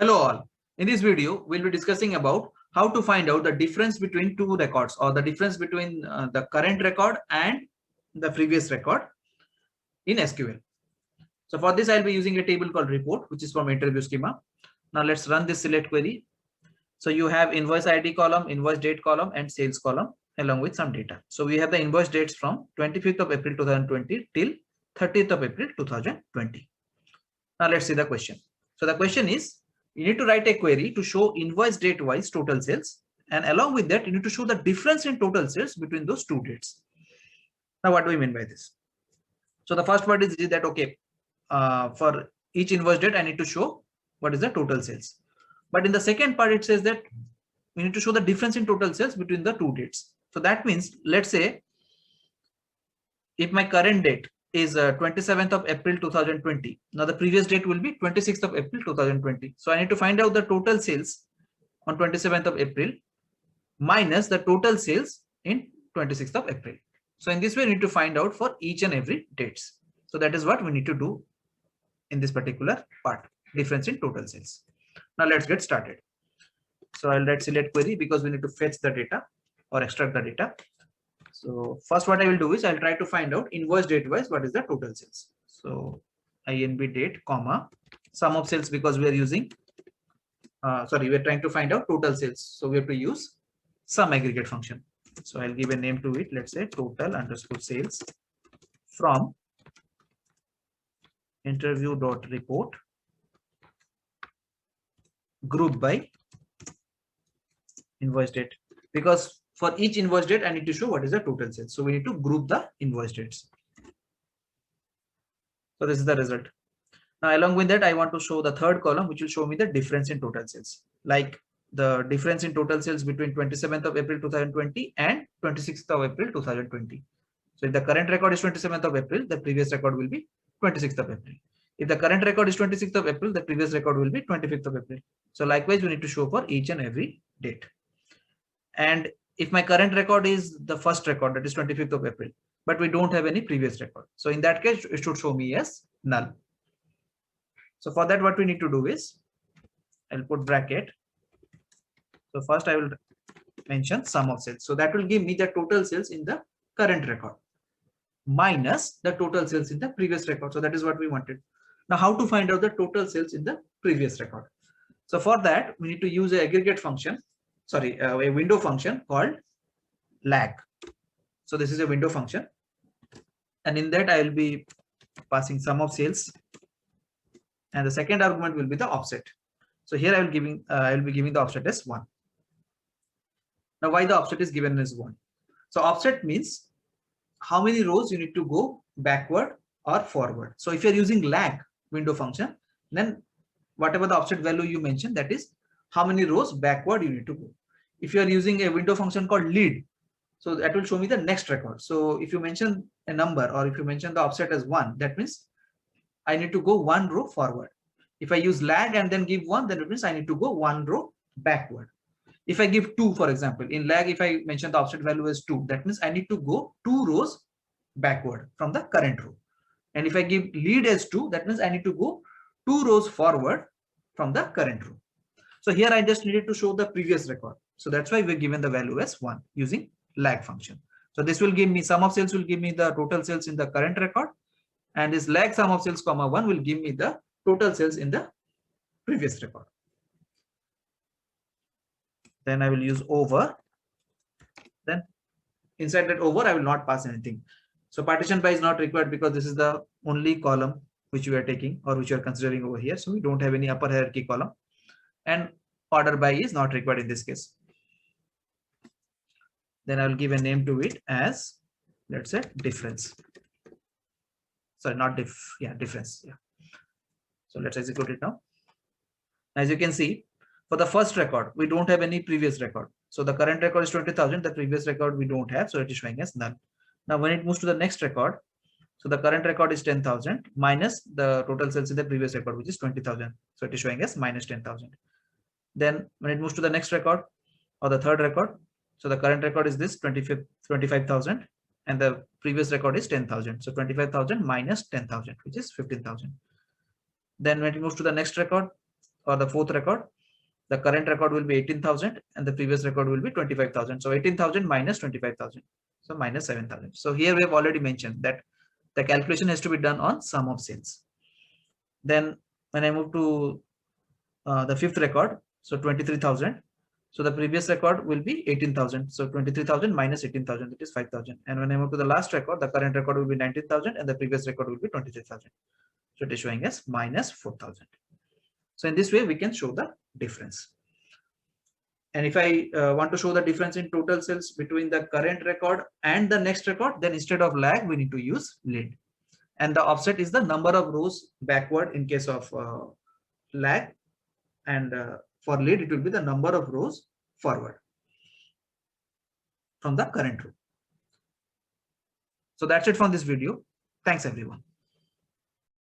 Hello all. In this video, we'll be discussing about how to find out the difference between two records or the difference between the current record and the previous record in SQL. So for this, I'll be using a table called report, which is from interview schema. Now let's run this select query. So you have invoice ID column, invoice date column, and sales column along with some data. So we have the invoice dates from 25th of April 2020 till 30th of April 2020. Now let's see the question. So the question is, you need to write a query to show invoice date wise total sales, and along with that you need to show the difference in total sales between those two dates. Now what do we mean by this? So the first part is that okay, for each invoice date I need to show what is the total sales, but in the second part it says that we need to show the difference in total sales between the two dates. So that means, let's say if my current date is 27th of April 2020. Now the previous date will be 26th of April 2020. So I need to find out the total sales on 27th of April minus the total sales in 26th of April. So in this way, we need to find out for each and every dates. So that is what we need to do in this particular part, difference in total sales. Now let's get started. So I'll write select query because we need to fetch the data or extract the data. So first what I will do is I'll try to find out invoice date wise what is the total sales. So INB date comma sum of sales, because we are using we're trying to find out total sales, so we have to use sum aggregate function. So I'll give a name to it. Let's say total underscore sales from interview.report group by invoice date, because for each invoice date, I need to show what is the total sales. So we need to group the invoice dates. So this is the result. Now, along with that, I want to show the third column, which will show me the difference in total sales, like the difference in total sales between 27th of April 2020 and 26th of April 2020. So if the current record is 27th of April, the previous record will be 26th of April. If the current record is 26th of April, the previous record will be 25th of April. So likewise, we need to show for each and every date. And if my current record is the first record, that is 25th of April, but we don't have any previous record, so in that case it should show me as null. So for that, what we need to do is I'll put bracket. So first I will mention sum of sales, so that will give me the total sales in the current record minus the total sales in the previous record. So that is what we wanted. Now how to find out the total sales in the previous record? So for that we need to use an aggregate function, a window function called lag. So this is a window function, and in that I will be passing sum of sales, and the second argument will be the offset. So here I will be giving the offset as 1. Now why the offset is given as 1? So offset means how many rows you need to go backward or forward. So if you are using lag window function, then whatever the offset value you mentioned, that is how many rows backward you need to go. If you are using a window function called lead, so that will show me the next record. So if you mention a number, or if you mention the offset as 1, that means I need to go 1 row forward. If I use lag and then give 1, then it means I need to go 1 row backward. If I give 2, for example, in lag, if I mention the offset value as 2, that means I need to go 2 rows backward from the current row. And if I give lead as 2, that means I need to go 2 rows forward from the current row. So here I just needed to show the previous record. So that's why we're given the value as 1 using lag function. So this will give me sum of sales, will give me the total sales in the current record, and this lag sum of sales comma 1 will give me the total sales in the previous record. Then I will use over. Then inside that over I will not pass anything. So partition by is not required because this is the only column which we are taking or which we are considering over here. So we don't have any upper hierarchy column, and order by is not required in this case. Then I will give a name to it as, let's say, difference. Sorry, not difference. Yeah. So let's execute it now. As you can see, for the first record, we don't have any previous record. So the current record is 20,000. The previous record we don't have, so it is showing as null. Now when it moves to the next record, so the current record is 10,000 minus the total sales in the previous record, which is 20,000. So it is showing as minus 10,000. Then when it moves to the next record or the third record, so the current record is this 25,000 and the previous record is 10,000. So 25,000 minus 10,000, which is 15,000. Then when it moves to the next record, or the fourth record, the current record will be 18,000 and the previous record will be 25,000. So 18,000 minus 25,000. So minus 7,000. So here we have already mentioned that the calculation has to be done on sum of sales. Then when I move to the fifth record, so 23,000. So the previous record will be 18,000. So 23,000 minus 18,000, that is 5,000. And when I move to the last record, the current record will be 19,000 and the previous record will be 23,000. So it is showing as minus 4,000. So in this way, we can show the difference. And if I want to show the difference in total sales between the current record and the next record, then instead of lag, we need to use lead. And the offset is the number of rows backward in case of lag. And for lead, it will be the number of rows forward from the current row. So that's it from this video. Thanks everyone.